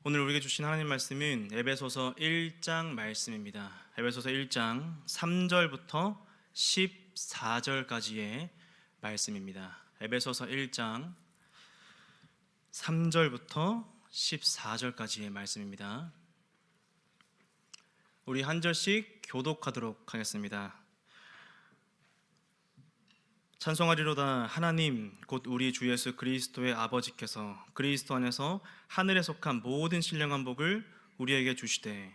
오늘 우리에게 주신 하나님 말씀은 에베소서 1장 말씀입니다. 에베소서 1장 3절부터 14절까지의 말씀입니다. 에베소서 1장 3절부터 14절까지의 말씀입니다. 우리 한 절씩 교독하도록 하겠습니다. 찬송하리로다. 하나님 곧 우리 주 예수 그리스도의 아버지께서 그리스도 안에서 하늘에 속한 모든 신령한 복을 우리에게 주시되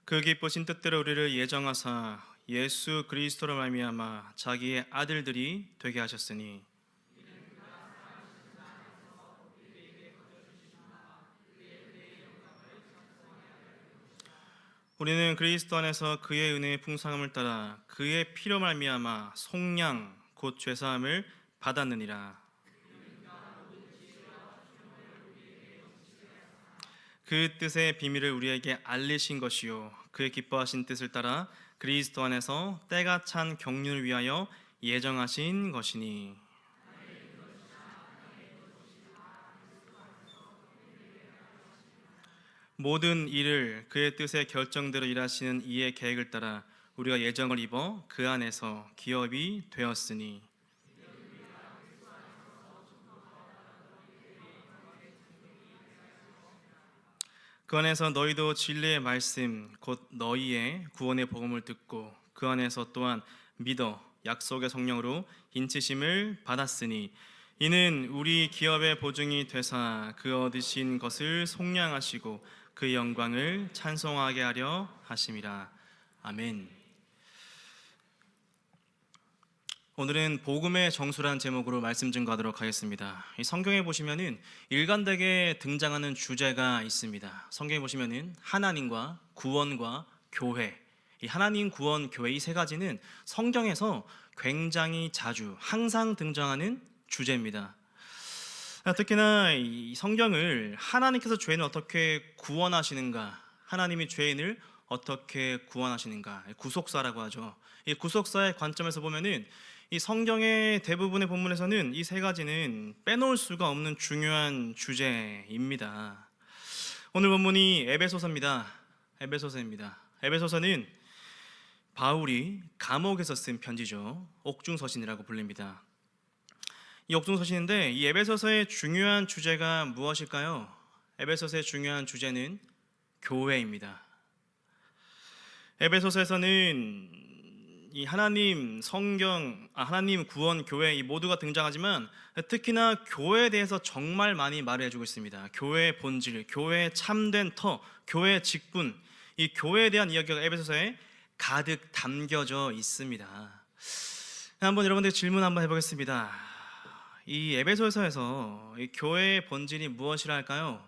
그 기쁘신 뜻대로 우리를 예정하사 예수 그리스도로 말미암아 자기의 아들들이 되게 하셨으니 우리는 그리스도 안에서 그의 은혜의 풍성함을 따라 그의 피로 말미암아 속량 곧 죄사함을 받았느니라. 그 뜻의 비밀을 우리에게 알리신 것이요 그의 기뻐하신 뜻을 따라 그리스도 안에서 때가 찬 경륜을 위하여 예정하신 것이니 모든 일을 그의 뜻의 결정대로 일하시는 이의 계획을 따라 우리가 예정을 입어 그 안에서 기업이 되었으니 그 안에서 너희도 진리의 말씀 곧 너희의 구원의 복음을 듣고 그 안에서 또한 믿어 약속의 성령으로 인치심을 받았으니 이는 우리 기업의 보증이 되사 그 얻으신 것을 속량하시고 그 영광을 찬송하게 하려 하심이라. 아멘. 오늘은 복음의 정수라는 제목으로 말씀 증거하도록 하겠습니다. 이 성경에 보시면은 일관되게 등장하는 주제가 있습니다. 성경에 보시면은 하나님과 구원과 교회, 이 하나님, 구원, 교회 이 세 가지는 성경에서 굉장히 자주 항상 등장하는 주제입니다. 특히나 이 성경을 하나님께서 죄인을 어떻게 구원하시는가, 하나님이 죄인을 어떻게 구원하시는가, 구속사라고 하죠. 이 구속사의 관점에서 보면은 이 성경의 대부분의 본문에서는 이 세 가지는 빼놓을 수가 없는 중요한 주제입니다. 오늘 본문이 에베소서입니다. 에베소서는 바울이 감옥에서 쓴 편지죠. 옥중서신이라고 불립니다. 이 옥중서신인데 이 에베소서의 중요한 주제가 무엇일까요? 에베소서의 중요한 주제는 교회입니다. 에베소서에서는 이 하나님, 성경, 하나님, 구원, 교회 이 모두가 등장하지만 특히나 교회에 대해서 정말 많이 말을 해주고 있습니다. 교회의 본질, 교회의 참된 터, 교회의 직분, 이 교회에 대한 이야기가 에베소서에 가득 담겨져 있습니다. 한번 여러분들 질문 한번 해보겠습니다. 이 에베소서에서 이 교회의 본질이 무엇이라 할까요?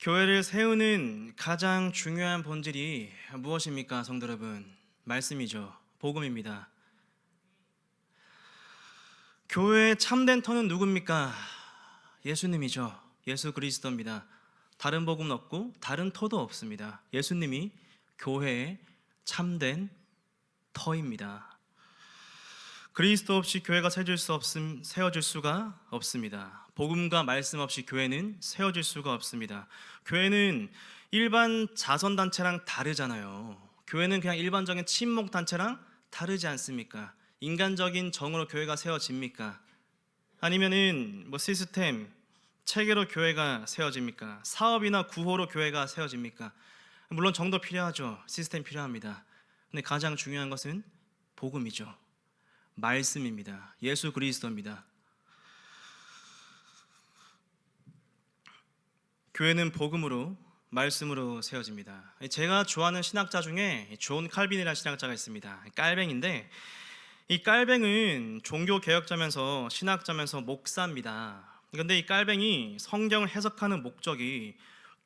교회를 세우는 가장 중요한 본질이 무엇입니까, 성도 여러분? 말씀이죠. 복음입니다. 교회의 참된 터는 누굽니까? 예수님이죠. 예수 그리스도입니다. 다른 복음은 없고 다른 터도 없습니다. 예수님이 교회의 참된 터입니다. 그리스도 없이 교회가 세워질 수가 없습니다. 복음과 말씀 없이 교회는 세워질 수가 없습니다. 교회는 일반 자선단체랑 다르잖아요. 교회는 그냥 일반적인 친목단체랑 다르지 않습니까? 인간적인 정으로 교회가 세워집니까? 아니면은 시스템, 체계로 교회가 세워집니까? 사업이나 구호로 교회가 세워집니까? 물론 정도 필요하죠. 시스템 필요합니다. 근데 가장 중요한 것은 복음이죠. 말씀입니다. 예수 그리스도입니다. 교회는 복음으로, 말씀으로 세워집니다. 제가 좋아하는 신학자 중에 존 칼빈이라는 신학자가 있습니다. 깔뱅인데 이 깔뱅은 종교개혁자면서 신학자면서 목사입니다. 그런데 이 깔뱅이 성경을 해석하는 목적이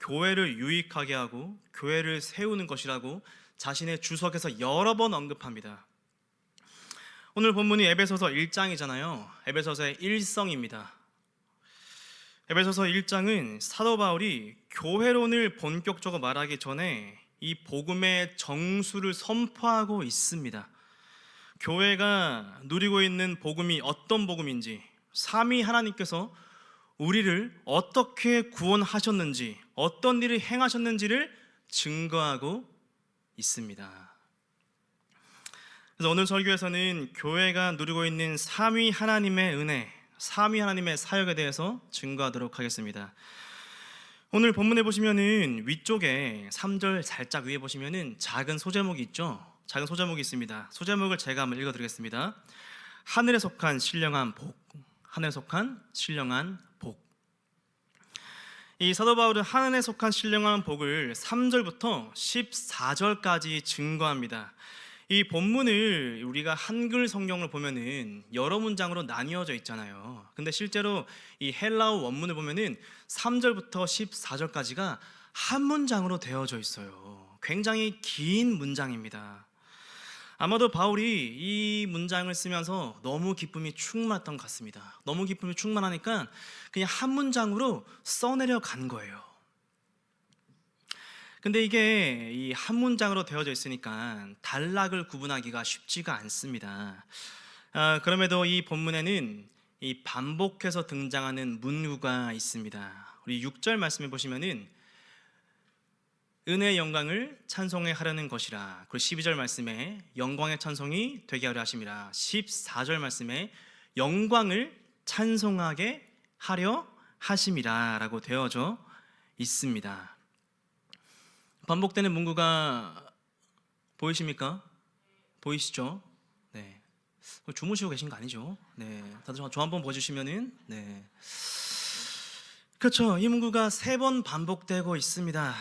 교회를 유익하게 하고 교회를 세우는 것이라고 자신의 주석에서 여러 번 언급합니다. 오늘 본문이 에베소서 1장이잖아요. 에베소서의 일성입니다. 에베소서 1장은 사도 바울이 교회론을 본격적으로 말하기 전에 이 복음의 정수를 선포하고 있습니다. 교회가 누리고 있는 복음이 어떤 복음인지, 삼위 하나님께서 우리를 어떻게 구원하셨는지, 어떤 일을 행하셨는지를 증거하고 있습니다. 그래서 오늘 설교에서는 교회가 누리고 있는 삼위 하나님의 은혜, 삼위 하나님의 사역에 대해서 증거하도록 하겠습니다. 오늘 본문에 보시면은 위쪽에 3절 살짝 위에 보시면은 작은 소제목이 있죠. 작은 소제목이 있습니다. 소제목을 제가 한번 읽어드리겠습니다. 하늘에 속한 신령한 복, 하늘에 속한 신령한 복. 이 사도 바울은 하늘에 속한 신령한 복을 3절부터 14절까지 증거합니다. 이 본문을 우리가 한글 성경을 보면은 여러 문장으로 나뉘어져 있잖아요. 근데 실제로 이 헬라어 원문을 보면은 3절부터 14절까지가 한 문장으로 되어져 있어요. 굉장히 긴 문장입니다. 아마도 바울이 이 문장을 쓰면서 너무 기쁨이 충만했던 것 같습니다. 너무 기쁨이 충만하니까 그냥 한 문장으로 써내려 간 거예요. 근데 이게 이 한 문장으로 되어져 있으니까 단락을 구분하기가 쉽지가 않습니다. 그럼에도 이 본문에는 이 반복해서 등장하는 문구가 있습니다. 우리 6절 말씀해 보시면은 은혜의 영광을 찬송해 하려는 것이라. 그리고 12절 말씀에 영광의 찬송이 되게 하려 하심이라. 14절 말씀에 영광을 찬송하게 하려 하심이라 라고 되어져 있습니다. 반복되는 문구가 보이십니까? 보이시죠? 네. 주무시고 계신 거 아니죠? 네. 다들 저 한번 보여주시면은, 네. 그렇죠. 이 문구가 3번 반복되고 있습니다.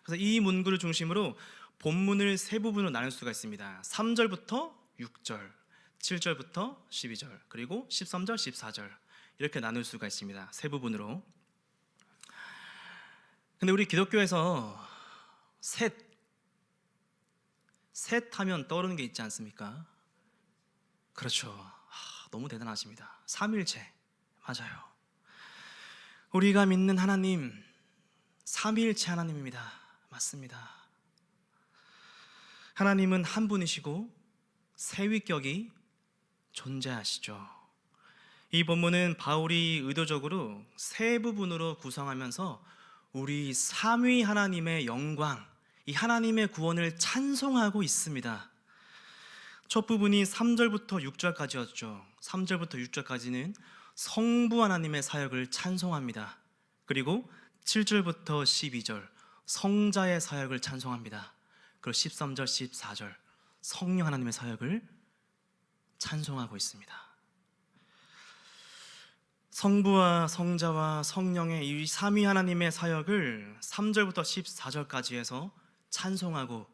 그래서 이 문구를 중심으로 본문을 3부분으로 나눌 수가 있습니다. 3절부터 6절, 7절부터 12절, 그리고 13절, 14절 이렇게 나눌 수가 있습니다. 3부분으로. 근데 우리 기독교에서 셋 하면 떠오르는 게 있지 않습니까? 그렇죠. 너무 대단하십니다. 삼일체 맞아요. 우리가 믿는 하나님 삼위일체 하나님입니다. 맞습니다. 하나님은 한 분이시고 세 위격이 존재하시죠. 이 본문은 바울이 의도적으로 세 부분으로 구성하면서 우리 삼위 하나님의 영광, 이 하나님의 구원을 찬송하고 있습니다. 첫 부분이 3절부터 6절까지였죠. 3절부터 6절까지는 성부 하나님의 사역을 찬송합니다. 그리고 7절부터 12절 성자의 사역을 찬송합니다. 그리고 13절, 14절 성령 하나님의 사역을 찬송하고 있습니다. 성부와 성자와 성령의 이 삼위 하나님의 사역을 3절부터 14절까지 해서 찬송하고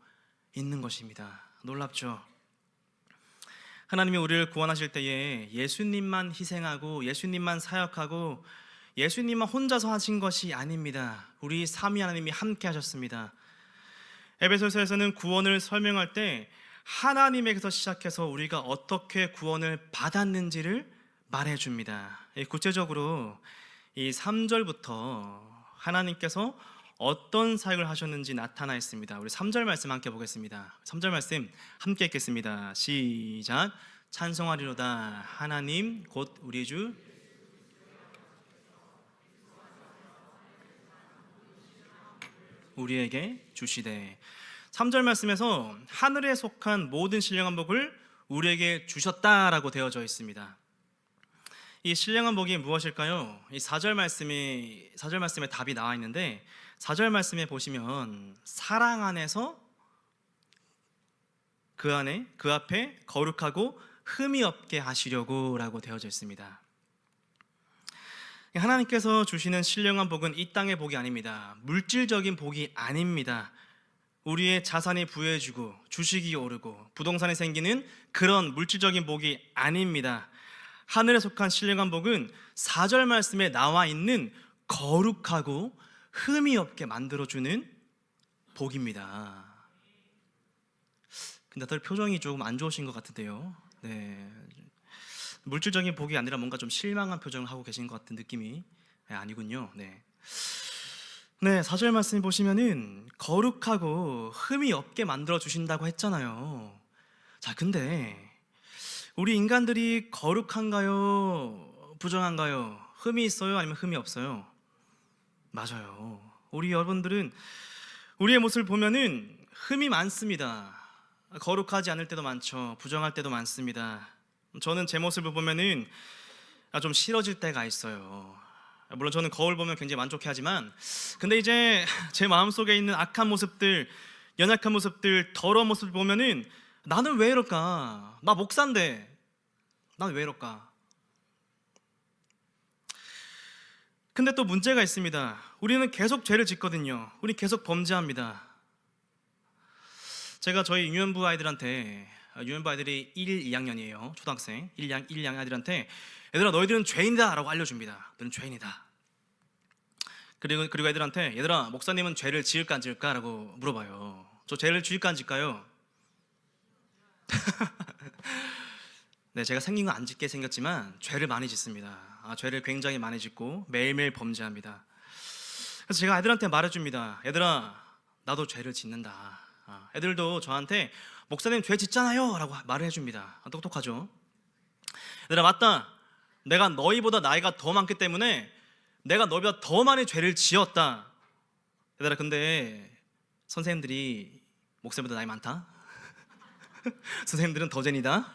있는 것입니다. 놀랍죠? 하나님이 우리를 구원하실 때에 예수님만 희생하고 예수님만 사역하고 예수님만 혼자서 하신 것이 아닙니다. 우리 삼위 하나님이 함께 하셨습니다. 에베소서에서는 구원을 설명할 때 하나님에게서 시작해서 우리가 어떻게 구원을 받았는지를 말해줍니다. 구체적으로 이 3절부터 하나님께서 어떤 사역을 하셨는지 나타나 있습니다. 우리 3절 말씀 함께 보겠습니다. 3절 말씀 함께 읽겠습니다. 시작. 찬송하리로다 하나님 곧 우리 주 우리에게 주시되. 3절 말씀에서 하늘에 속한 모든 신령한 복을 우리에게 주셨다라고 되어져 있습니다. 이 신령한 복이 무엇일까요? 이 4절 말씀에 답이 나와 있는데 4절 말씀에 보시면 사랑 안에서 그 앞에 거룩하고 흠이 없게 하시려고 라고 되어져 있습니다. 하나님께서 주시는 신령한 복은 이 땅의 복이 아닙니다. 물질적인 복이 아닙니다. 우리의 자산이 부해지고 주식이 오르고 부동산이 생기는 그런 물질적인 복이 아닙니다. 하늘에 속한 신령한 복은 4절 말씀에 나와 있는 거룩하고 흠이 없게 만들어주는 복입니다. 근데 다들 표정이 조금 안 좋으신 것 같은데요. 네. 물질적인 복이 아니라 뭔가 좀 실망한 표정을 하고 계신 것 같은 느낌이 아니군요. 네. 네, 4절 말씀 보시면은 거룩하고 흠이 없게 만들어 주신다고 했잖아요. 자, 근데 우리 인간들이 거룩한가요? 부정한가요? 흠이 있어요? 아니면 흠이 없어요? 맞아요. 우리 여러분들은 우리의 모습을 보면은 흠이 많습니다. 거룩하지 않을 때도 많죠. 부정할 때도 많습니다. 저는 제 모습을 보면은 좀 싫어질 때가 있어요. 물론 저는 거울 보면 굉장히 만족해하지만, 근데 이제 제 마음속에 있는 악한 모습들, 연약한 모습들, 더러운 모습을 보면은 나는 왜 이럴까? 나 목사인데 나는 왜 이럴까? 근데 또 문제가 있습니다. 우리는 계속 죄를 짓거든요. 우리 계속 범죄합니다. 제가 저희 유년부 아이들한테, 유년부 아이들이 1, 2학년이에요. 초등학생 1, 2학년 아이들한테, 얘들아 너희들은 죄인이다 라고 알려줍니다. 너는 죄인이다. 그리고 애들한테, 얘들아 목사님은 죄를 지을까 안 지을까? 라고 물어봐요. 저 죄를 지을까 안 지을까요? 네, 제가 생긴 건 안 짓게 생겼지만 죄를 많이 짓습니다. 죄를 굉장히 많이 짓고 매일매일 범죄합니다. 그래서 제가 애들한테 말해줍니다. 얘들아 나도 죄를 짓는다. 애들도 저한테 목사님 죄 짓잖아요 라고 말을 해줍니다. 똑똑하죠? 얘들아 맞다, 내가 너희보다 나이가 더 많기 때문에 내가 너희보다 더 많이 죄를 지었다. 얘들아 근데 선생님들이 목사님보다 나이 많다? 선생님들은 더 죄니다.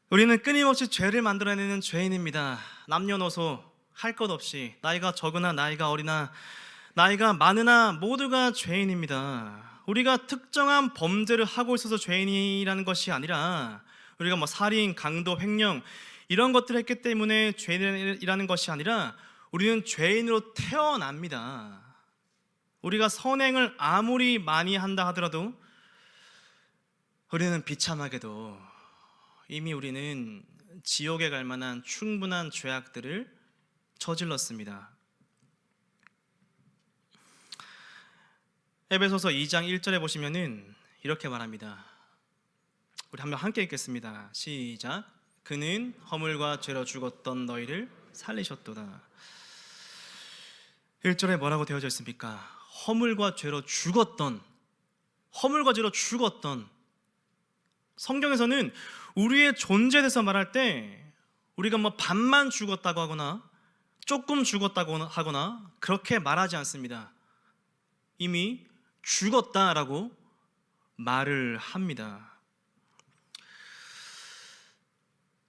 우리는 끊임없이 죄를 만들어내는 죄인입니다. 남녀노소 할 것 없이 나이가 적으나 나이가 어리나 나이가 많으나 모두가 죄인입니다. 우리가 특정한 범죄를 하고 있어서 죄인이라는 것이 아니라, 우리가 뭐 살인, 강도, 횡령 이런 것들을 했기 때문에 죄인이라는 것이 아니라 우리는 죄인으로 태어납니다. 우리가 선행을 아무리 많이 한다 하더라도 우리는 비참하게도 이미 우리는 지옥에 갈 만한 충분한 죄악들을 저질렀습니다. 에베소서 2장 1절에 보시면은 이렇게 말합니다. 우리 한번 함께 읽겠습니다. 시작. 그는 허물과 죄로 죽었던 너희를 살리셨도다. 1절에 뭐라고 되어져 있습니까? 허물과 죄로 죽었던, 허물과 죄로 죽었던. 성경에서는 우리의 존재에 대해서 말할 때 우리가 뭐 반만 죽었다고 하거나 조금 죽었다고 하거나 그렇게 말하지 않습니다. 이미 죽었다라고 말을 합니다.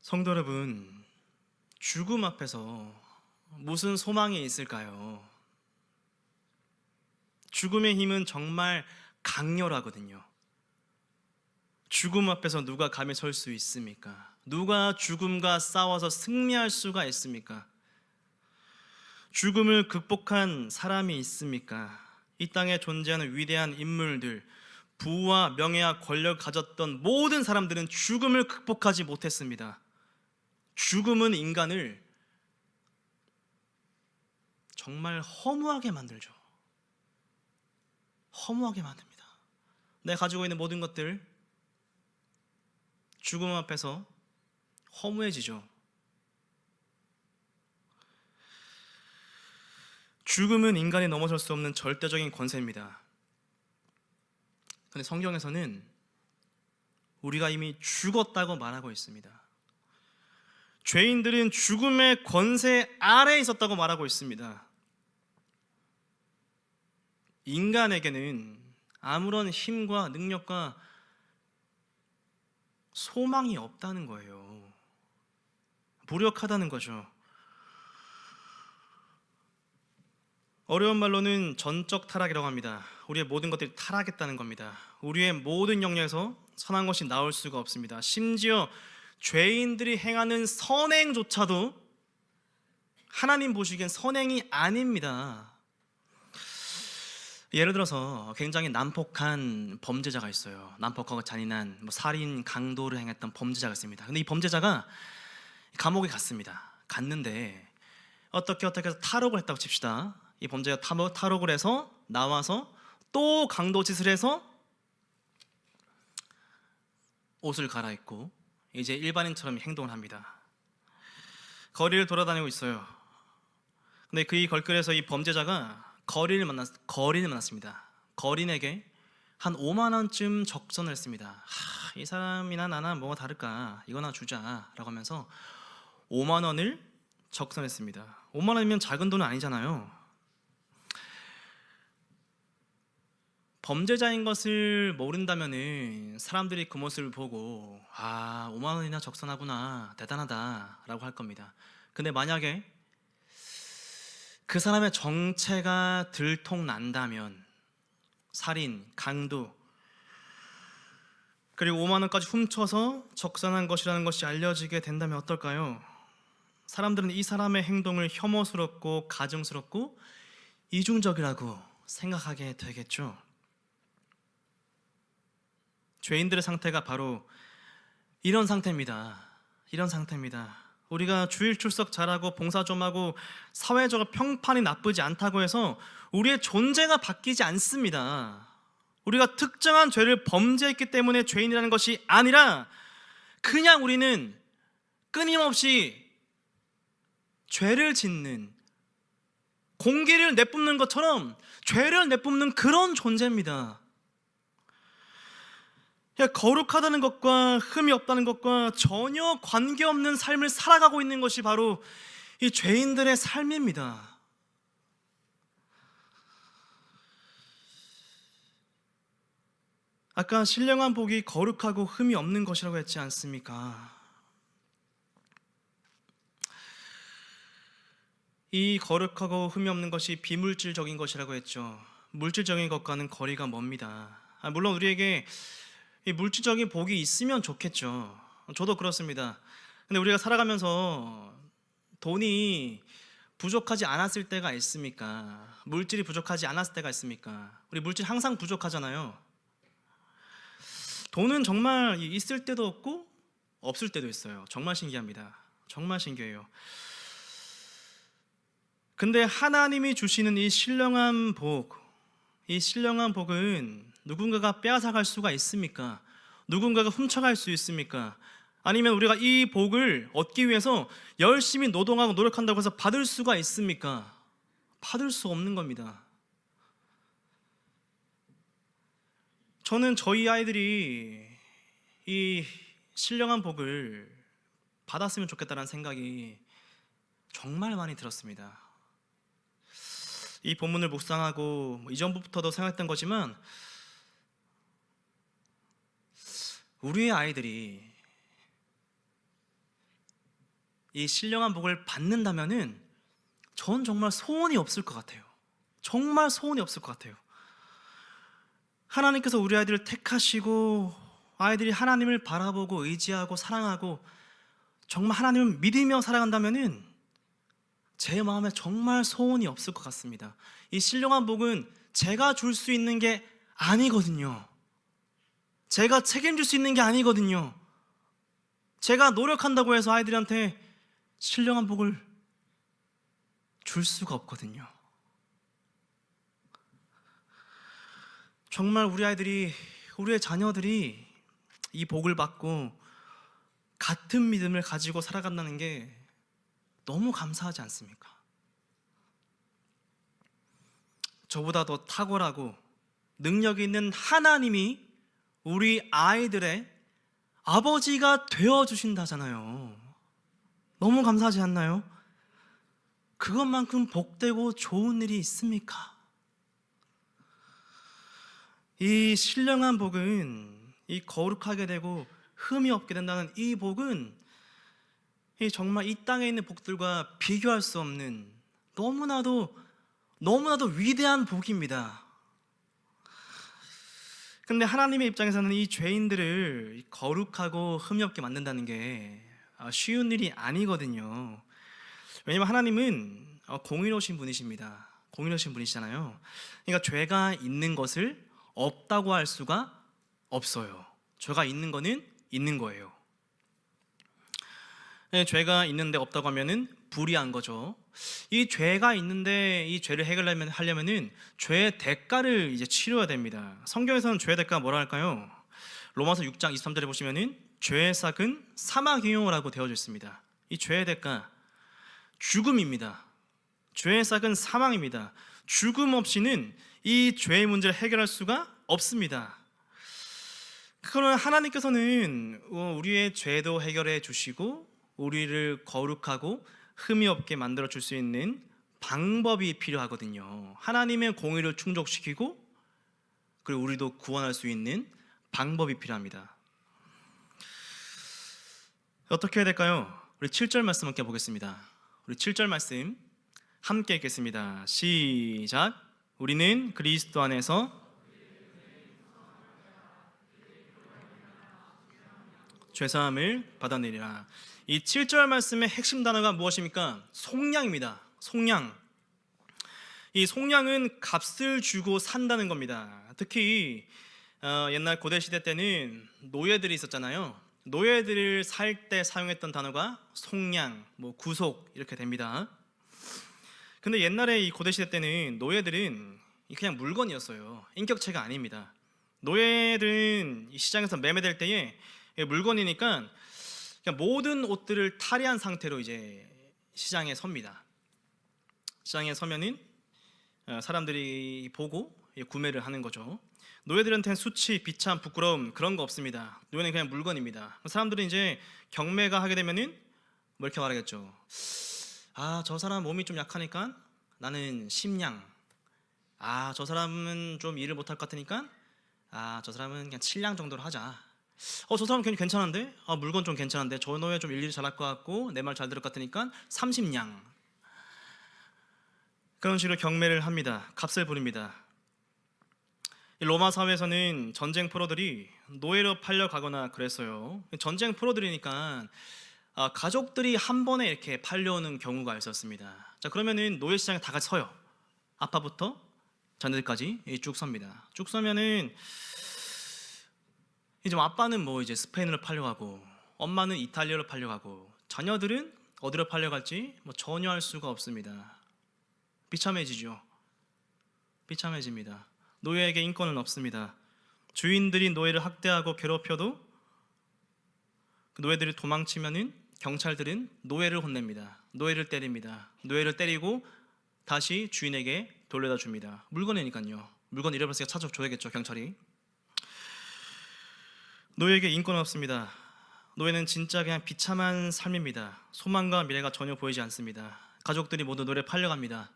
성도 여러분, 죽음 앞에서 무슨 소망이 있을까요? 죽음의 힘은 정말 강렬하거든요. 죽음 앞에서 누가 감히 설 수 있습니까? 누가 죽음과 싸워서 승리할 수가 있습니까? 죽음을 극복한 사람이 있습니까? 이 땅에 존재하는 위대한 인물들, 부와 명예와 권력을 가졌던 모든 사람들은 죽음을 극복하지 못했습니다. 죽음은 인간을 정말 허무하게 만들죠. 허무하게 만듭니다. 내가 가지고 있는 모든 것들 죽음 앞에서 허무해지죠. 죽음은 인간이 넘어설 수 없는 절대적인 권세입니다. 그런데 성경에서는 우리가 이미 죽었다고 말하고 있습니다. 죄인들은 죽음의 권세 아래에 있었다고 말하고 있습니다. 인간에게는 아무런 힘과 능력과 소망이 없다는 거예요. 무력하다는 거죠. 어려운 말로는 전적 타락이라고 합니다. 우리의 모든 것들이 타락했다는 겁니다. 우리의 모든 영역에서 선한 것이 나올 수가 없습니다. 심지어 죄인들이 행하는 선행조차도 하나님 보시기엔 선행이 아닙니다. 예를 들어서 굉장히 난폭한 범죄자가 있어요. 난폭하고 잔인한 살인, 강도를 행했던 범죄자가 있습니다. 근데 이 범죄자가 감옥에 갔는데 어떻게 해서 탈옥을 했다고 칩시다. 이 범죄가 탈옥을 해서 나와서 또 강도짓을 해서 옷을 갈아입고 이제 일반인처럼 행동을 합니다. 거리를 돌아다니고 있어요. 근데 그 이 걸글에서 이 범죄자가 거린을 만났습니다. 거린에게 한 5만 원쯤 적선을 했습니다. 이 사람이나 나나 뭐가 다를까? 이거나 주자라고 하면서 5만 원을 적선했습니다. 5만 원이면 작은 돈은 아니잖아요. 범죄자인 것을 모른다면은 사람들이 그 모습을 보고 5만 원이나 적선하구나, 대단하다라고 할 겁니다. 근데 만약에 그 사람의 정체가 들통난다면 살인, 강도, 그리고 5만 원까지 훔쳐서 적산한 것이라는 것이 알려지게 된다면 어떨까요? 사람들은 이 사람의 행동을 혐오스럽고 가증스럽고 이중적이라고 생각하게 되겠죠. 죄인들의 상태가 바로 이런 상태입니다. 이런 상태입니다. 우리가 주일 출석 잘하고 봉사 좀 하고 사회적으로 평판이 나쁘지 않다고 해서 우리의 존재가 바뀌지 않습니다. 우리가 특정한 죄를 범죄했기 때문에 죄인이라는 것이 아니라 그냥 우리는 끊임없이 죄를 짓는, 공기를 내뿜는 것처럼 죄를 내뿜는 그런 존재입니다. 거룩하다는 것과 흠이 없다는 것과 전혀 관계없는 삶을 살아가고 있는 것이 바로 이 죄인들의 삶입니다. 아까 신령한 복이 거룩하고 흠이 없는 것이라고 했지 않습니까? 이 거룩하고 흠이 없는 것이 비물질적인 것이라고 했죠. 물질적인 것과는 거리가 멉니다. 물론 우리에게 이 물질적인 복이 있으면 좋겠죠. 저도 그렇습니다. 근데 우리가 살아가면서 돈이 부족하지 않았을 때가 있습니까? 물질이 부족하지 않았을 때가 있습니까? 우리 물질 항상 부족하잖아요. 돈은 정말 있을 때도 없고 없을 때도 있어요. 정말 신기합니다. 정말 신기해요. 근데 하나님이 주시는 이 신령한 복, 이 신령한 복은 누군가가 빼앗아갈 수가 있습니까? 누군가가 훔쳐갈 수 있습니까? 아니면 우리가 이 복을 얻기 위해서 열심히 노동하고 노력한다고 해서 받을 수가 있습니까? 받을 수 없는 겁니다. 저는 저희 아이들이 이 신령한 복을 받았으면 좋겠다는 생각이 정말 많이 들었습니다. 이 본문을 묵상하고 이전부터도 생각했던 거지만 우리의 아이들이 이 신령한 복을 받는다면은 전 정말 소원이 없을 것 같아요. 정말 소원이 없을 것 같아요. 하나님께서 우리 아이들을 택하시고 아이들이 하나님을 바라보고 의지하고 사랑하고 정말 하나님을 믿으며 살아간다면은 제 마음에 정말 소원이 없을 것 같습니다. 이 신령한 복은 제가 줄 수 있는 게 아니거든요. 제가 책임질 수 있는 게 아니거든요. 제가 노력한다고 해서 아이들한테 신령한 복을 줄 수가 없거든요. 정말 우리 아이들이, 우리의 자녀들이 이 복을 받고 같은 믿음을 가지고 살아간다는 게 너무 감사하지 않습니까? 저보다 더 탁월하고 능력이 있는 하나님이 우리 아이들의 아버지가 되어주신다잖아요. 너무 감사하지 않나요? 그것만큼 복되고 좋은 일이 있습니까? 이 신령한 복은, 이 거룩하게 되고 흠이 없게 된다는 이 복은 정말 이 땅에 있는 복들과 비교할 수 없는 너무나도 위대한 복입니다. 근데 하나님의 입장에서는 이 죄인들을 거룩하고 흠이 없게 만든다는 게 쉬운 일이 아니거든요. 왜냐하면 하나님은 공의로우신 분이십니다. 공의로우신 분이시잖아요. 그러니까 죄가 있는 것을 없다고 할 수가 없어요. 죄가 있는 거는 있는 거예요. 죄가 있는데 없다고 하면은 불의한 거죠. 이 죄가 있는데 이 죄를 하려면은 죄의 대가를 이제 치러야 됩니다. 성경에서는 죄의 대가가 뭐라 할까요? 로마서 6장 23절에 보시면은 죄의 삭은 사망이요라고 되어져 있습니다. 이 죄의 대가 죽음입니다. 죄의 싹은 사망입니다. 죽음 없이는 이 죄의 문제를 해결할 수가 없습니다. 그러나 하나님께서는 우리의 죄도 해결해 주시고 우리를 거룩하고 흠이 없게 만들어 줄 수 있는 방법이 필요하거든요. 하나님의 공의를 충족시키고 그리고 우리도 구원할 수 있는 방법이 필요합니다. 어떻게 해야 될까요? 우리 7절 말씀 함께 보겠습니다. 우리 7절 말씀 함께 읽겠습니다. 시작. 우리는 그리스도 안에서 죄사함을 받아내리라. 이 7절 말씀의 핵심 단어가 무엇입니까? 속량입니다. 속량. 이 속량은 값을 주고 산다는 겁니다. 특히 옛날 고대 시대 때는 노예들이 있었잖아요. 노예들을 살 때 사용했던 단어가 속량, 구속 이렇게 됩니다. 근데 옛날에 이 고대 시대 때는 노예들은 그냥 물건이었어요. 인격체가 아닙니다. 노예들은 이 시장에서 매매될 때에 물건이니까 그냥 모든 옷들을 탈의한 상태로 이제 시장에 섭니다. 시장에 서면은 사람들이 보고 구매를 하는 거죠. 노예들한테는 수치, 비참, 부끄러움 그런 거 없습니다. 노예는 그냥 물건입니다. 사람들이 이제 경매가 하게 되면은 이렇게 말하겠죠. 저 사람 몸이 좀 약하니까 나는 10냥. 저 사람은 좀 일을 못할 것 같으니까 저 사람은 그냥 7냥 정도로 하자. 저 사람 괜찮은데? 물건 좀 괜찮은데? 저 노예 좀 일일이 잘할 것 같고 내 말 잘 들을 것 같으니까 30냥. 그런 식으로 경매를 합니다. 값을 부릅니다. 로마 사회에서는 전쟁 포로들이 노예로 팔려가거나 그랬어요. 전쟁 포로들이니까 가족들이 한 번에 이렇게 팔려오는 경우가 있었습니다. 자, 그러면은 노예 시장에 다 같이 서요. 아빠부터 자녀들까지 쭉 섭니다. 쭉 서면은 이제 아빠는 이제 스페인으로 팔려가고 엄마는 이탈리아로 팔려가고 자녀들은 어디로 팔려갈지 전혀 알 수가 없습니다. 비참해지죠. 비참해집니다. 노예에게 인권은 없습니다. 주인들이 노예를 학대하고 괴롭혀도 그 노예들이 도망치면은 경찰들은 노예를 혼냅니다. 노예를 때립니다. 노예를 때리고 다시 주인에게 돌려다 줍니다. 물건이니까요. 물건 잃어버렸으니까 찾아줘야겠죠, 경찰이. 노예에게 인권은 없습니다. 노예는 진짜 그냥 비참한 삶입니다. 소망과 미래가 전혀 보이지 않습니다. 가족들이 모두 노예에 팔려갑니다.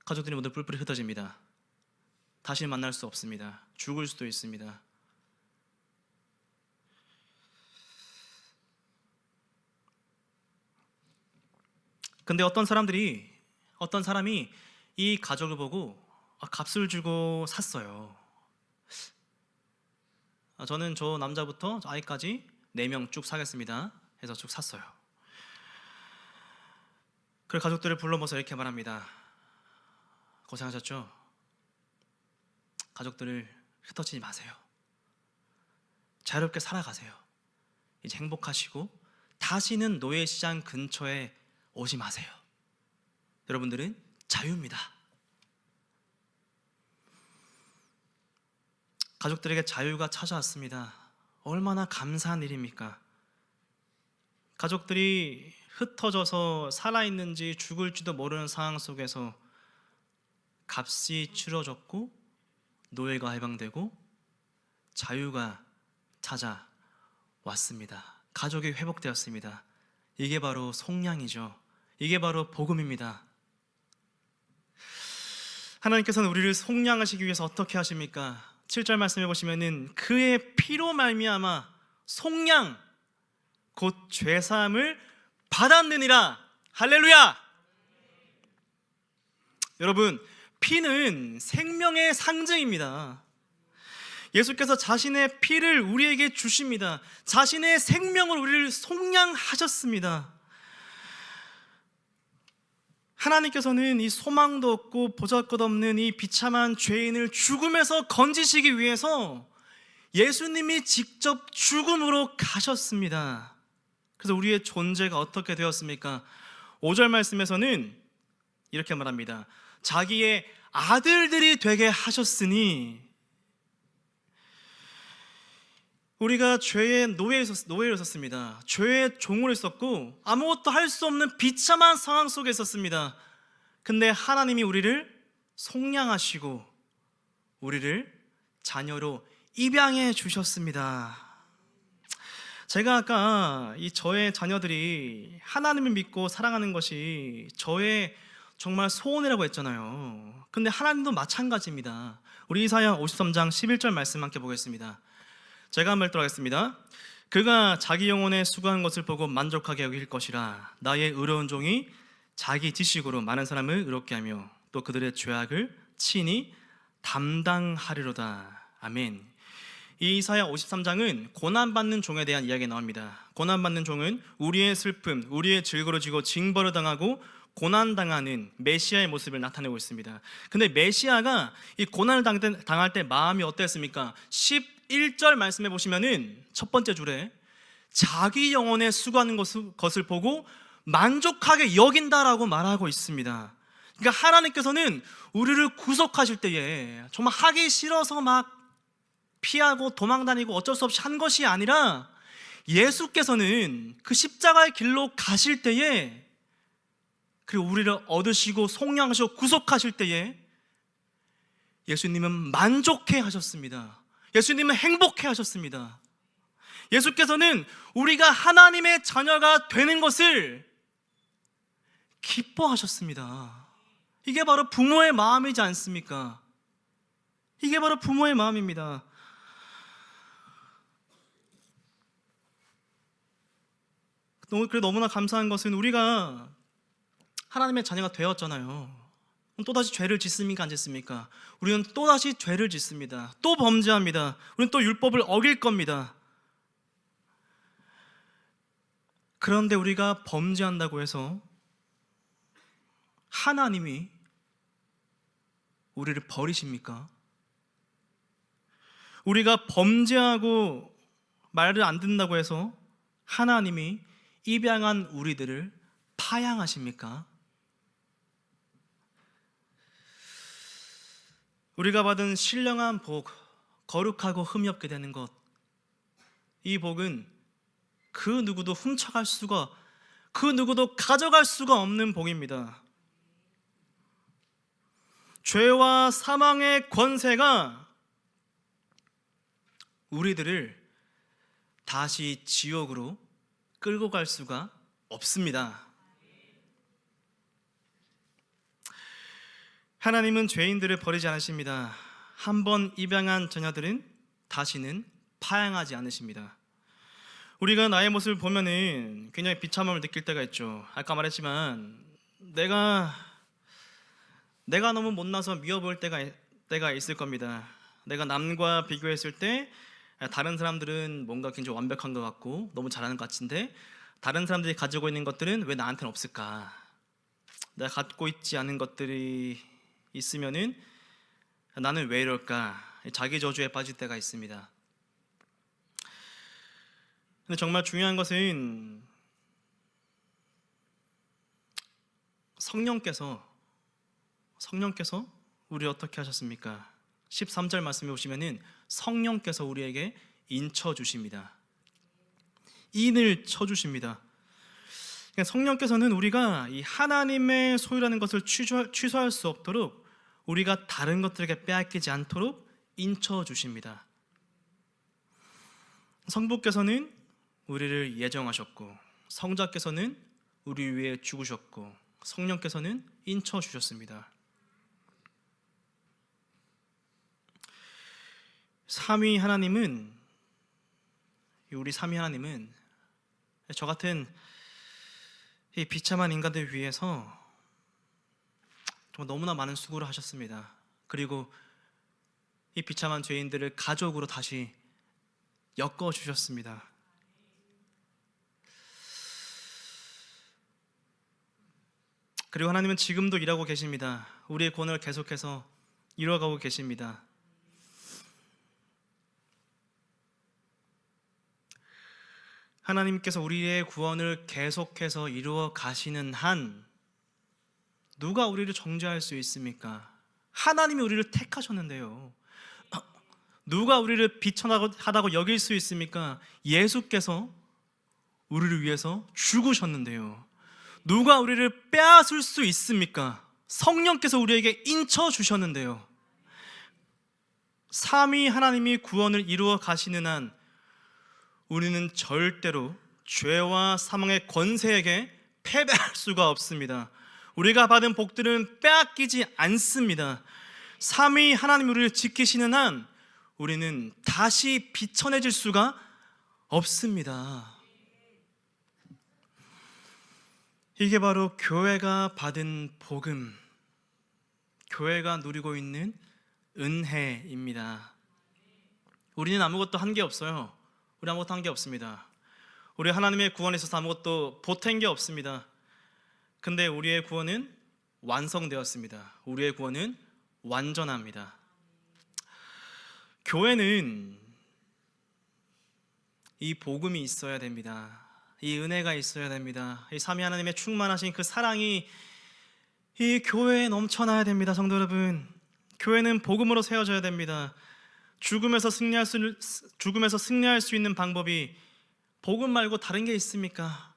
가족들이 모두 뿔뿔이 흩어집니다. 다시 만날 수 없습니다. 죽을 수도 있습니다. 근데 어떤 사람이 이 가족을 보고 값을 주고 샀어요. 저는 저 남자부터 저 아이까지 4명 쭉 사겠습니다 해서 쭉 샀어요. 그 가족들을 불러 모아서 이렇게 말합니다. 고생하셨죠? 가족들을 흩어지지 마세요. 자유롭게 살아가세요. 이제 행복하시고 다시는 노예시장 근처에 오지 마세요. 여러분들은 자유입니다. 가족들에게 자유가 찾아왔습니다. 얼마나 감사한 일입니까? 가족들이 흩어져서 살아있는지 죽을지도 모르는 상황 속에서 값이 치러졌고 노예가 해방되고 자유가 찾아왔습니다. 가족이 회복되었습니다. 이게 바로 속량이죠. 이게 바로 복음입니다. 하나님께서는 우리를 속량하시기 위해서 어떻게 하십니까? 7절 말씀해 보시면은 그의 피로 말미암아 속량 곧 죄사함을 받았느니라. 할렐루야. 여러분, 피는 생명의 상징입니다. 예수께서 자신의 피를 우리에게 주십니다. 자신의 생명을 우리를 속량하셨습니다. 하나님께서는 이 소망도 없고 보잘것없는 이 비참한 죄인을 죽음에서 건지시기 위해서 예수님이 직접 죽음으로 가셨습니다. 그래서 우리의 존재가 어떻게 되었습니까? 5절 말씀에서는 이렇게 말합니다. 자기의 아들들이 되게 하셨으니, 우리가 죄의 노예로 있었습니다. 죄의 종으로 있었고 아무것도 할 수 없는 비참한 상황 속에 있었습니다. 근데 하나님이 우리를 속량하시고 우리를 자녀로 입양해 주셨습니다. 제가 아까 저의 자녀들이 하나님을 믿고 사랑하는 것이 저의 정말 소원이라고 했잖아요. 근데 하나님도 마찬가지입니다. 우리 이사야 53장 11절 말씀 함께 보겠습니다. 제가 한번 읽도록 하겠습니다. 그가 자기 영혼에 수고한 것을 보고 만족하게 여길 것이라. 나의 의로운 종이 자기 지식으로 많은 사람을 의롭게 하며 또 그들의 죄악을 친히 담당하리로다. 아멘. 이 이사야 53장은 고난받는 종에 대한 이야기가 나옵니다. 고난받는 종은 우리의 슬픔, 우리의 질그러지고 징벌을 당하고 고난당하는 메시아의 모습을 나타내고 있습니다. 근데 메시아가 이 고난을 당할 때 마음이 어땠습니까? 11절 말씀해 보시면은 첫 번째 줄에 자기 영혼에 수고하는 것을 보고 만족하게 여긴다라고 말하고 있습니다. 그러니까 하나님께서는 우리를 구속하실 때에 정말 하기 싫어서 막 피하고 도망다니고 어쩔 수 없이 한 것이 아니라 예수께서는 그 십자가의 길로 가실 때에 그리고 우리를 얻으시고 속량하시고 구속하실 때에 예수님은 만족해 하셨습니다. 예수님은 행복해 하셨습니다. 예수께서는 우리가 하나님의 자녀가 되는 것을 기뻐하셨습니다. 이게 바로 부모의 마음이지 않습니까? 이게 바로 부모의 마음입니다. 그래 너무나 감사한 것은 우리가 하나님의 자녀가 되었잖아요. 또다시 죄를 짓습니까? 안 짓습니까? 우리는 또다시 죄를 짓습니다. 또 범죄합니다. 우리는 또 율법을 어길 겁니다. 그런데 우리가 범죄한다고 해서 하나님이 우리를 버리십니까? 우리가 범죄하고 말을 안 듣는다고 해서 하나님이 입양한 우리들을 파양하십니까? 우리가 받은 신령한 복, 거룩하고 흠이 없게 되는 것, 이 복은 그 누구도 훔쳐갈 수가, 그 누구도 가져갈 수가 없는 복입니다. 죄와 사망의 권세가 우리들을 다시 지옥으로 끌고 갈 수가 없습니다. 하나님은 죄인들을 버리지 않으십니다. 한번 입양한 자녀들은 다시는 파양하지 않으십니다. 우리가 나의 모습을 보면은 굉장히 비참함을 느낄 때가 있죠. 아까 말했지만 내가 너무 못나서 미워 보일 때가 있을 겁니다. 내가 남과 비교했을 때 다른 사람들은 뭔가 굉장히 완벽한 것 같고 너무 잘하는 것 같은데 다른 사람들이 가지고 있는 것들은 왜 나한테는 없을까? 내가 갖고 있지 않은 것들이 있으면은 나는 왜 이럴까? 자기 저주에 빠질 때가 있습니다. 근데 정말 중요한 것은 성령께서 우리를 어떻게 하셨습니까? 13절 말씀에 보시면은 성령께서 우리에게 인쳐 주십니다. 인을 쳐 주십니다. 성령께서는 우리가 이 하나님의 소유라는 것을 취소할 수 없도록 우리가 다른 것들에게 빼앗기지 않도록 인쳐 주십니다. 성부께서는 우리를 예정하셨고 성자께서는 우리 위해 죽으셨고 성령께서는 인쳐 주셨습니다. 우리 삼위 하나님은 저 같은 이 비참한 인간들 위해서 정말 너무나 많은 수고를 하셨습니다. 그리고 이 비참한 죄인들을 가족으로 다시 엮어 주셨습니다. 그리고 하나님은 지금도 일하고 계십니다. 우리의 구원을 계속해서 이루어가고 계십니다. 하나님께서 우리의 구원을 계속해서 이루어 가시는 한 누가 우리를 정죄할 수 있습니까? 하나님이 우리를 택하셨는데요. 누가 우리를 비천하다고 여길 수 있습니까? 예수께서 우리를 위해서 죽으셨는데요. 누가 우리를 빼앗을 수 있습니까? 성령께서 우리에게 인쳐 주셨는데요, 삼위 하나님이 구원을 이루어 가시는 한 우리는 절대로 죄와 사망의 권세에게 패배할 수가 없습니다. 우리가 받은 복들은 빼앗기지 않습니다. 삼위 하나님 우리를 지키시는 한 우리는 다시 비천해질 수가 없습니다. 이게 바로 교회가 받은 복음, 교회가 누리고 있는 은혜입니다. 우리는 아무것도 한 게 없어요. 우리 아무것도 한 게 없습니다. 우리 하나님의 구원에 있어서 아무것도 보탠 게 없습니다. 근데 우리의 구원은 완성되었습니다. 우리의 구원은 완전합니다. 교회는 이 복음이 있어야 됩니다. 이 은혜가 있어야 됩니다. 이 삼위 하나님의 충만하신 그 사랑이 이 교회에 넘쳐나야 됩니다. 성도 여러분, 교회는 복음으로 세워져야 됩니다. 죽음에서 승리할 수 있는 방법이 복음 말고 다른 게 있습니까?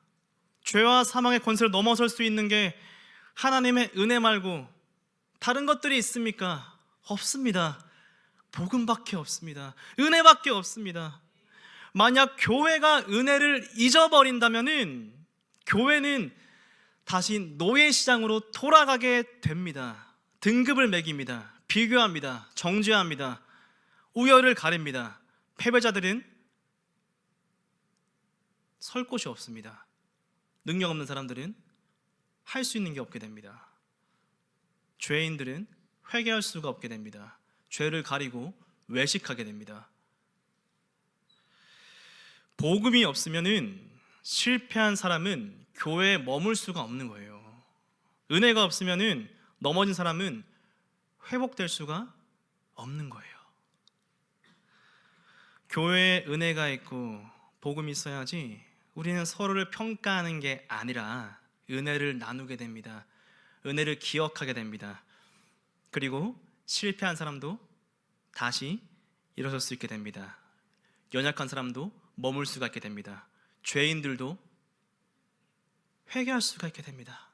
죄와 사망의 권세를 넘어설 수 있는 게 하나님의 은혜 말고 다른 것들이 있습니까? 없습니다. 복음밖에 없습니다. 은혜밖에 없습니다. 만약 교회가 은혜를 잊어버린다면은 교회는 다시 노예시장으로 돌아가게 됩니다. 등급을 매깁니다. 비교합니다. 정죄합니다. 우열을 가립니다. 패배자들은 설 곳이 없습니다. 능력 없는 사람들은 할 수 있는 게 없게 됩니다. 죄인들은 회개할 수가 없게 됩니다. 죄를 가리고 외식하게 됩니다. 복음이 없으면은 실패한 사람은 교회에 머물 수가 없는 거예요. 은혜가 없으면은 넘어진 사람은 회복될 수가 없는 거예요. 교회에 은혜가 있고 복음이 있어야지 우리는 서로를 평가하는 게 아니라 은혜를 나누게 됩니다. 은혜를 기억하게 됩니다. 그리고 실패한 사람도 다시 일어설 수 있게 됩니다. 연약한 사람도 머물 수가 있게 됩니다. 죄인들도 회개할 수가 있게 됩니다.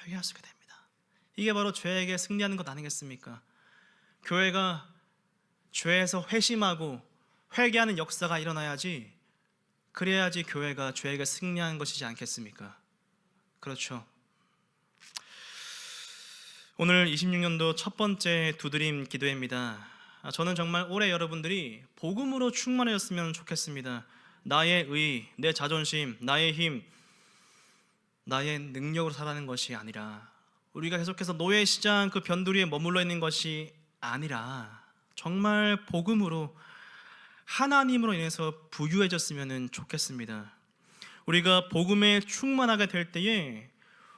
회개할 수가 됩니다. 이게 바로 죄에게 승리하는 것 아니겠습니까? 교회가 죄에서 회심하고 회개하는 역사가 일어나야지, 그래야지 교회가 죄에게 승리하는 것이지 않겠습니까? 그렇죠. 오늘 26년도 첫 번째 두드림 기도회입니다. 저는 정말 올해 여러분들이 복음으로 충만해졌으면 좋겠습니다. 나의 의, 내 자존심, 나의 힘, 나의 능력으로 살아가는 것이 아니라, 우리가 계속해서 노예 시장 그 변두리에 머물러 있는 것이 아니라 정말 복음으로, 하나님으로 인해서 부유해졌으면 좋겠습니다. 우리가 복음에 충만하게 될 때에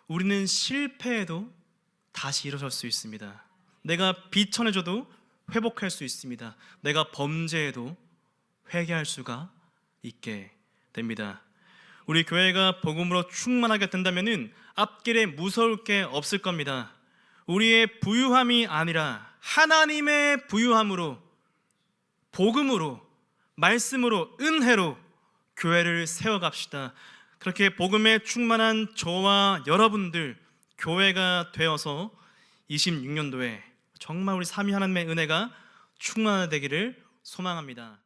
우리는 실패해도 다시 일어설 수 있습니다. 내가 비천해져도 회복할 수 있습니다. 내가 범죄해도 회개할 수가 있게 됩니다. 우리 교회가 복음으로 충만하게 된다면은 앞길에 무서울 게 없을 겁니다. 우리의 부유함이 아니라 하나님의 부유함으로, 복음으로, 말씀으로, 은혜로 교회를 세워갑시다. 그렇게 복음에 충만한 저와 여러분들 교회가 되어서 26년도에 정말 우리 삼위 하나님의 은혜가 충만하되기를 소망합니다.